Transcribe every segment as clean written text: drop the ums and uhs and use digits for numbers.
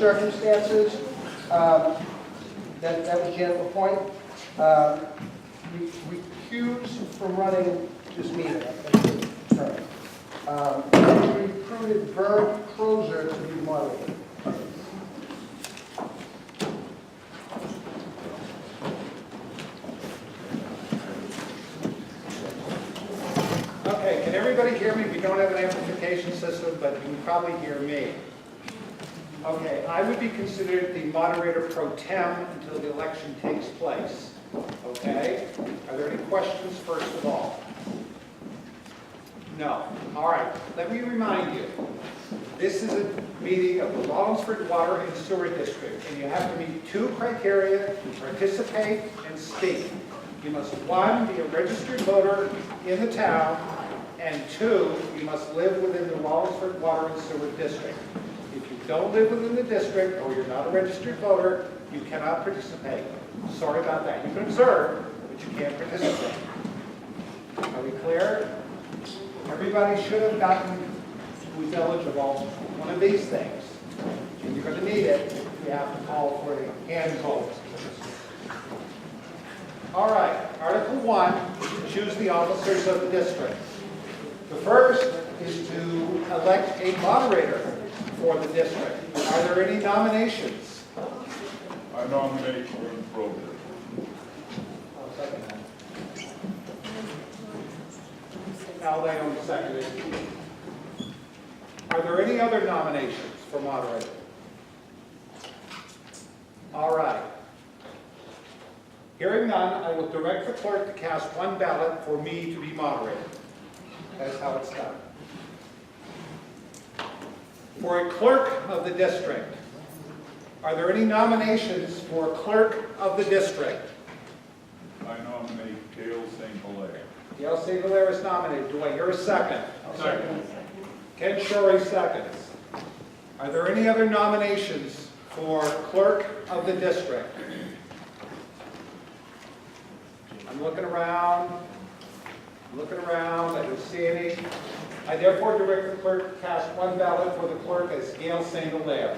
circumstances, that was Jennifer Point, recused from running this meeting. We recruited Vern Crozer to be moderator. Okay, can everybody hear me? We don't have an amplification system, but you can probably hear me. Okay, I would be considered the moderator pro tem until the election takes place. Okay? Are there any questions first of all? No. All right. Let me remind you. This is a meeting of the Rollinsford Water and Sewer District, and you have to meet two criteria to participate and speak. You must, one, be a registered voter in the town, and two, you must live within the Rollinsford Water and Sewer District. If you don't live within the district, or you're not a registered voter, you cannot participate. Sorry about that. You can observe, but you can't participate. Are we clear? Everybody should have gotten, who's eligible, one of these things. And you're going to need it if you have to call for a hand vote. All right, Article 1 is to choose the officers of the district. The first is to elect a moderator for the district. Are there any nominations? I nominate Rollinsford. I'll second that. Al Leon seconded. Are there any other nominations for moderator? All right. Hearing none, I will direct the clerk to cast one ballot for me to be moderator. That's how it's done. For a clerk of the district, are there any nominations for clerk of the district? I nominate Gail St. Hilaire. Gail St. Hilaire is nominated. Do I hear a second? Second. Ken Shorey seconds. Are there any other nominations for clerk of the district? I'm looking around. I don't see any. I therefore direct the clerk to cast one ballot for the clerk as Gail St. Hilaire.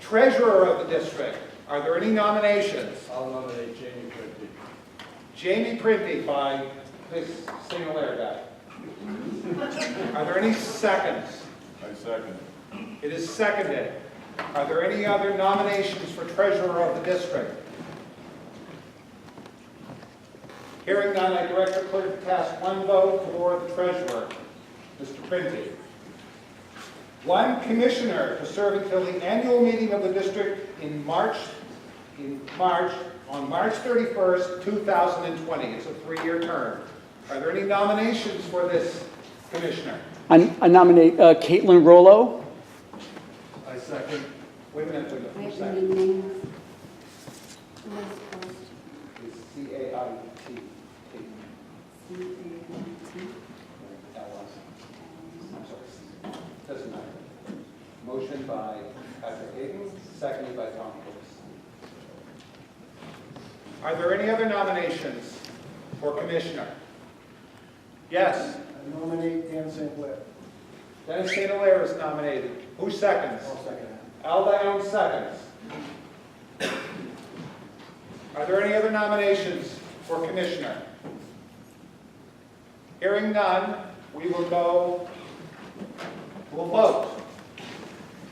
Treasurer of the district. Are there any nominations? I'll nominate Jamie Printy. Jamie Printy by this St. Hilaire guy. Are there any seconds? I second. It is seconded. Are there any other nominations for treasurer of the district? Hearing none, I direct the clerk to cast one vote for the treasurer, Mr. Printy. One commissioner to serve until the annual meeting of the district on March 31st, 2020. It's a 3-year term. Are there any nominations for this commissioner? I nominate Caitlin Rollo. I second. Wait a minute. I have Second. any names. It's C-A-I-T. I'm sorry. Doesn't matter. Motion by Patrick Hayden, seconded by Tom Cooks. Are there any other nominations for commissioner? Yes. I nominate Dan St. Clair. Dennis St. Hilaire is nominated. Who seconds? I'll second that. Al Leon seconds. Are there any other nominations for commissioner? Hearing none, we'll vote.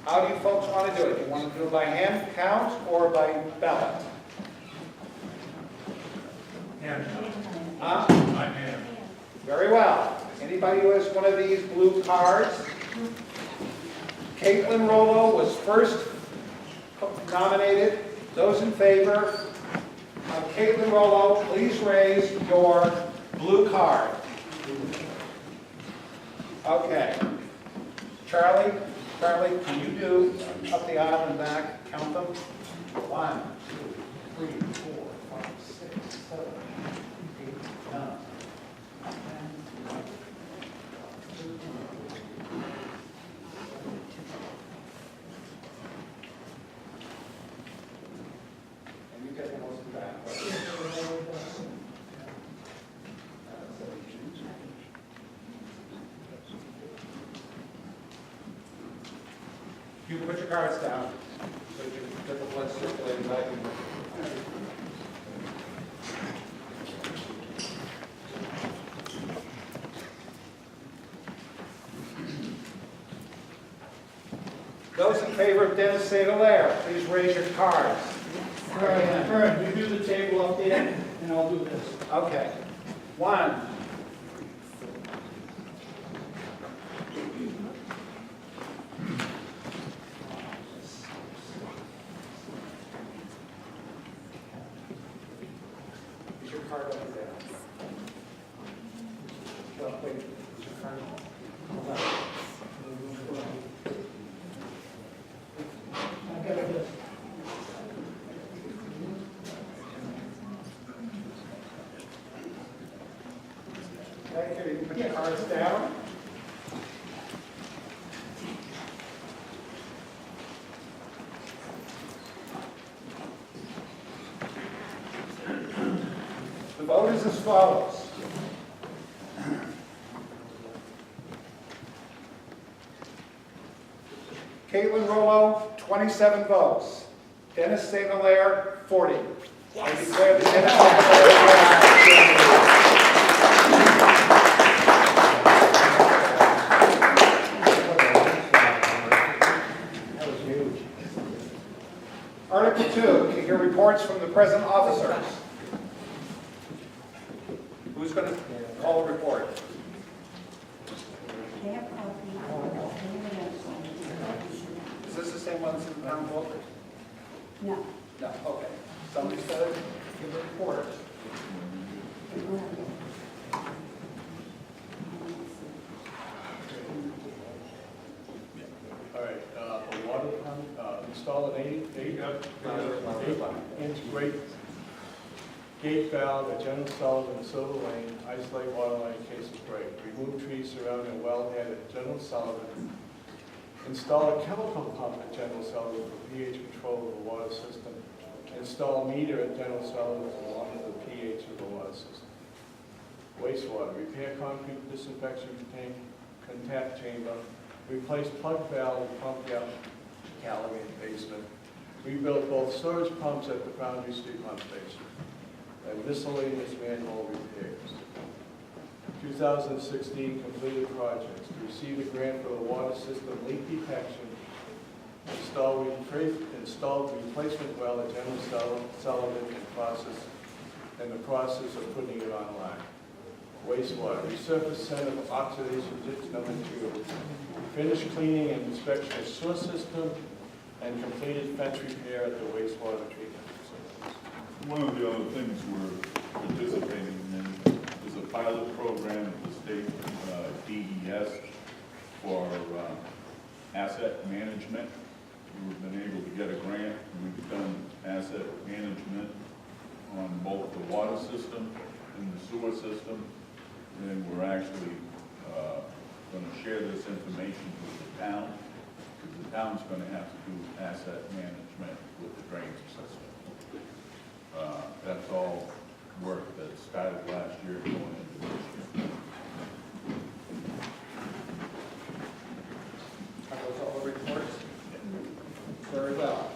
How do you folks want to do it? Do you want to do it by hand count or by ballot? Hand. Huh? I'm hand. Very well. Anybody who has one of these blue cards? Caitlin Rollo was first nominated. Those in favor of Caitlin Rollo, please raise your blue card. Okay. Charlie, can you do up the aisle and back? Count them. 1, 2, 3, 4, 5, 6, 7, 8, 9. And you get the most back. You put your your cards down so you can get the blood circulating back in. Those in favor of Dennis St. Hilaire, please raise your cards. Vern, you do the table up there, and I'll do this. Okay. 1. Is your card over there? Well, wait, is your card? Hold on. I got this. Thank you. You can put your cards down. The vote is as follows. Caitlin Rollo, 27 votes. Dennis St. Hilaire, 40. I declare the Dennis St. That was huge. Article 2, can you hear reports from the present officers? Who's going to call a report? Is this the same one that's in the town book? No. No, okay. Somebody's got to give a report. All right, a water pump, install an eight-inch gate valve at General Sullivan, Silver Lane, isolate water line in case of break. Remove trees surrounding a wellhead at General Sullivan. Install a chemical pump at General Sullivan for pH control of the water system. Install a meter at General Sullivan to monitor the pH of the water system. Wastewater, repair concrete disinfection tank, contact chamber, replace plug valve and pump out Callaway basement, rebuild both surge pumps at the Foundry Street pump station, and miscellaneous manhole repairs. 2016 completed projects. To receive a grant for the water system leak detection, install replacement well at General Sullivan in the process of putting it online. Wastewater, resurface center of oxidation ditch number 2. Finished cleaning and inspection of sewer system and completed fence repair at the wastewater treatment facility. One of the other things we're participating in is a pilot program at the state DES for asset management. We've been able to get a grant. We've done asset management on both the water system and the sewer system, and we're actually going to share this information with the town, because the town's going to have to do asset management with the drainage system. That's all work that started last year going into this year. Are those all the reports? Very well.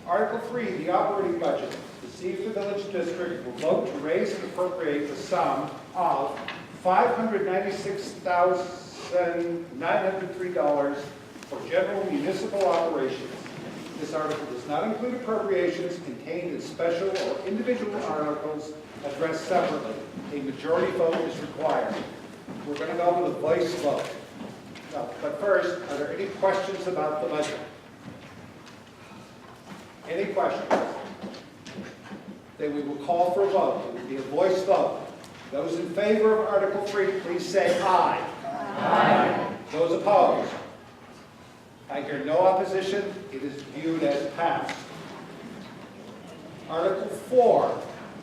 Article 3, the operating budget. To see if the village district will vote to raise and appropriate the sum of $596,903 for general municipal operations. This article does not include appropriations contained in special or individual articles addressed separately. A majority vote is required. We're going to go with a voice vote. No, but first, are there any questions about the budget? Any questions? Then we will call for a vote. It will be a voice vote. Those in favor of Article 3, please say aye. Aye. Those opposed? I hear no opposition. It is viewed as passed. Article 4,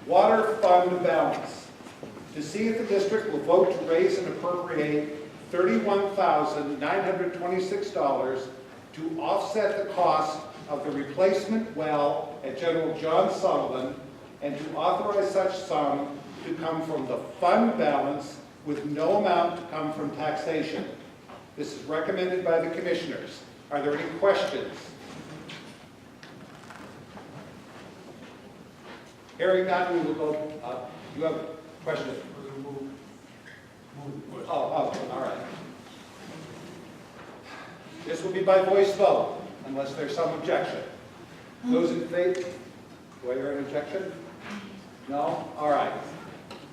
Water Fund Balance. To see if the district will vote to raise and appropriate $31,926 to offset the cost of the replacement well at General John Sullivan, and to authorize such sum to come from the fund balance with no amount to come from taxation. This is recommended by the commissioners. Are there any questions? Hearing none, we will go, you have a question? Oh, all right. This will be by voice vote, unless there's some objection. Those in favor? Do I hear an objection? No? All right.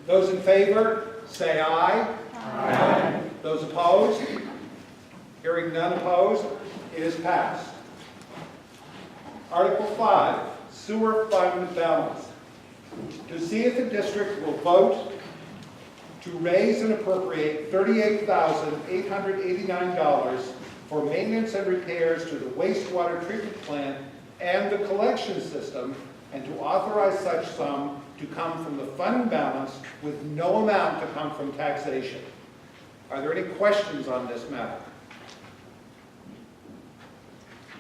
Those in favor, say aye. Aye. Those opposed? Hearing none opposed, it is passed. Article 5, Sewer Fund Balance. To see if the district will vote to raise and appropriate $38,889 for maintenance and repairs to the wastewater treatment plant and the collection system, and to authorize such sum to come from the fund balance with no amount to come from taxation. Are there any questions on this matter?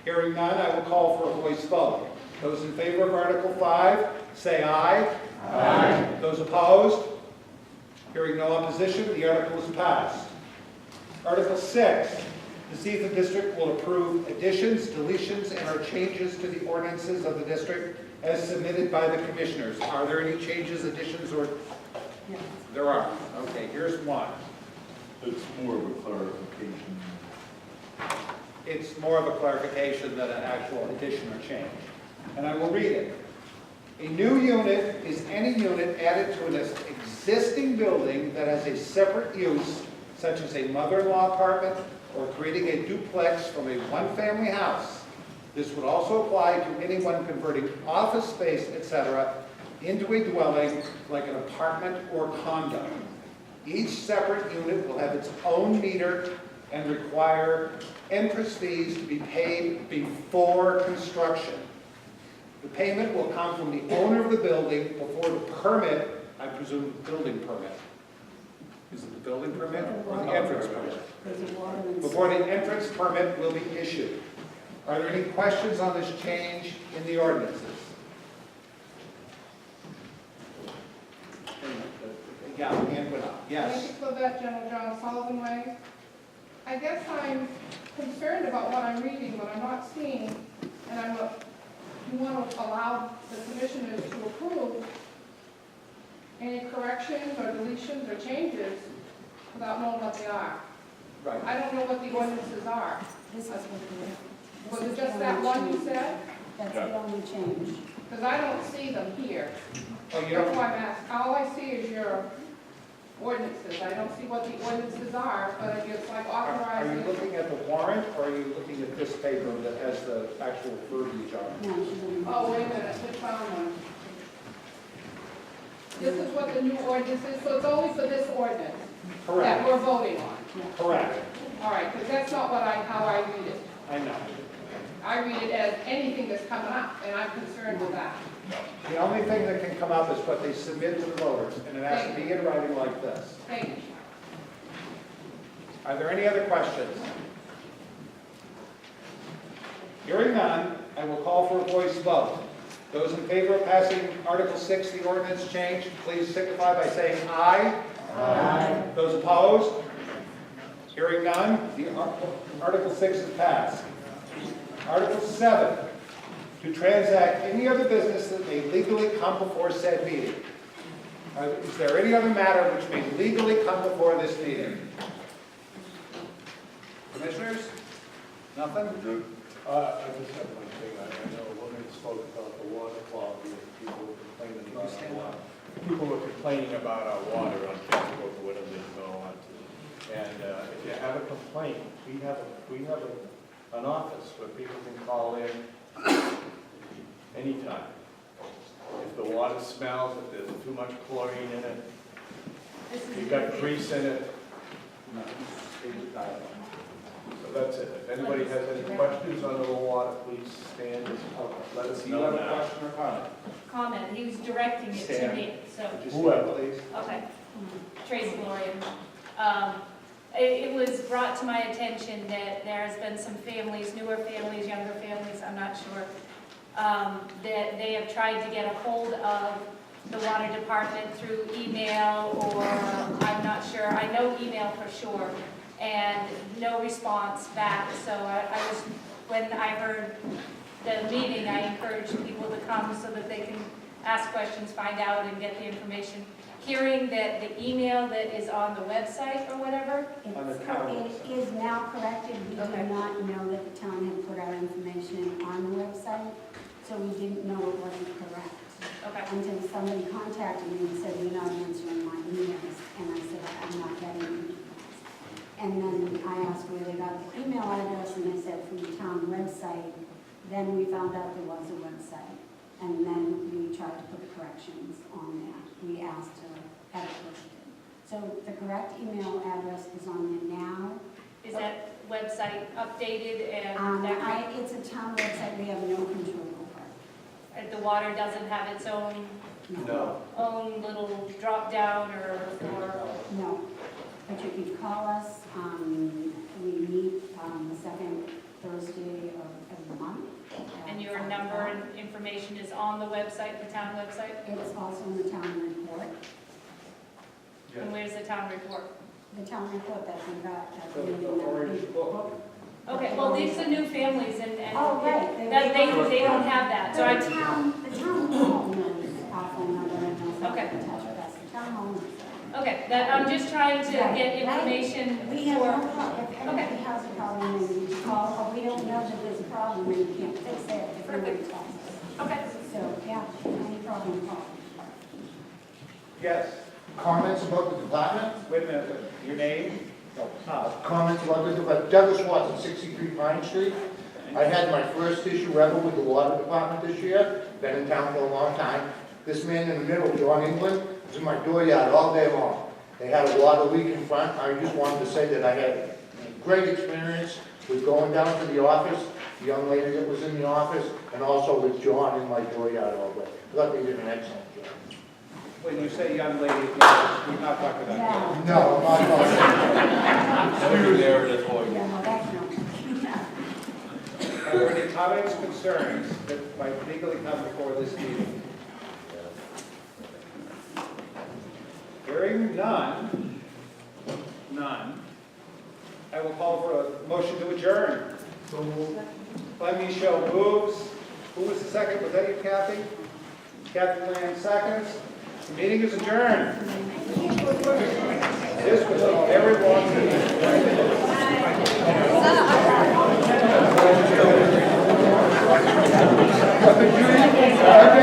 Hearing none, I will call for a voice vote. Those in favor of Article 5, say aye. Aye. Those opposed? Hearing no opposition, the article is passed. Article 6, to see if the district will approve additions, deletions, and or changes to the ordinances of the district as submitted by the commissioners. Are there any changes, additions, or? Yes. There are. Okay, here's one. It's more of a clarification. It's more of a clarification than an actual addition or change. And I will read it. A new unit is any unit added to an existing building that has a separate use, such as a mother-in-law apartment or creating a duplex from a one-family house. This would also apply to anyone converting office space, etc., into a dwelling like an apartment or condo. Each separate unit will have its own meter and require entrance fees to be paid before construction. The payment will come from the owner of the building before the permit, I presume the building permit. Is it the building permit or the entrance permit? Before the entrance permit will be issued. Are there any questions on this change in the ordinances? Yeah, hand went up. Yes. Thank you for that, General John Sullivan Way. I guess I'm concerned about what I'm reading, what I'm not seeing, and you want to allow the commissioners to approve any corrections or deletions or changes without knowing what they are. Right. I don't know what the ordinances are. This is what Was it just that one you said? That's the only change. Because I don't see them here. Oh, you That's don't? why I'm asking. All I see is your ordinances. I don't see what the ordinances are, but it's like Are you authorizing. looking at the warrant, or are you looking at this paper that has the actual verbiage on it? No, she's only. Oh, wait a minute, which one? This is what the new ordinance is, so it's only for this ordinance that Correct. we're voting on. Correct. All right, because that's not how I read it. I know. I read it as anything that's coming up, and I'm concerned with that. The only thing that can come up is what they submit to the voters, and it has to be in writing like this. Thank you. Are there any other questions? Hearing none, I will call for a voice vote. Those in favor of passing Article 6, the ordinance change, please signify by saying aye. Aye. Those opposed? Hearing none, the Article 6 is passed. Article 7, to transact any other business that may legally come before said meeting. Is there any other matter which may legally come before this meeting? Commissioners? Nothing? I just have one thing. I know a woman spoke about the water quality, and people were complaining about our water. People were complaining about our water on Facebook or whatever they go on to. And if you have a complaint, we have an office where people can call in anytime. If the water smells, if there's too much chlorine in it, if you've got grease in it. So that's it. If anybody has any questions on the water, please stand and let us Do you know have a now. question or comment? Comment, he was directing it to Stand. me, so, Just Whoever. please. okay. Tracy Lorian. It was brought to my attention that there has been some families, newer families, younger families, I'm not sure, that they have tried to get a hold of the water department through email or, I'm not sure, I know email for sure, and no response back. So I was when I heard the meeting, I encouraged people to come so that they can ask questions, find out, and get the information. Hearing that the email that is on the website or whatever, On the It's town cor- website. It is now corrected. We did Okay. not know that the town had put our information on the website, so we didn't know it wasn't correct. okay, Until somebody contacted me and said, you're not answering my emails. And I said, I'm not getting emails. And then I asked where they got the email address, and they said from the town website. Then we found out there was a website. And then we tried to put corrections on that. We asked to have it corrected. So the correct email address is on there now. is that website updated and that, It's a town website, we have no control over. the water doesn't have its own No. little drop down or, No, but you can call us, we meet, the second Thursday of every month. at and your 5 number o'clock. and information is on the website, the town website? It's also in the town report, And where's the town report? the town report that we got. at The meeting. orange book. Okay, well, these are new families and Oh, right. that they don't have that, so The I, town hall knows our phone number and knows how to Okay. get in touch with us. The town hall knows that. okay, that, I'm just trying to Right, get right. information We have no for, problem, if anybody has a problem, and we call, or we don't know that there's a problem, and we can't fix it, if nobody tells us. okay. So, yeah, any problem, call. Yes, Comments about the department? wait a minute, your name? Comments about the department? Douglas Watson, 63 Pine Street. I had my first issue ever with the water department this year, been in town for a long time. This man in the middle, John England, was in my dooryard all day long. They had a water leak in front. I just wanted to say that I had a great experience with going down to the office, the young lady that was in the office, and also with John in my dooryard all day. I thought they did an excellent job. When you say young lady, we're not talking about you. Yeah, No, I'm not talking. yeah, no, that's no. Are there any comments, concerns that might legally come before this meeting? Hearing none, I will call for a motion to adjourn. Clem Michelle moves. Who was the second? Was that you, Kathy? Kathy Land seconds. The meeting is adjourned. This was a very long meeting.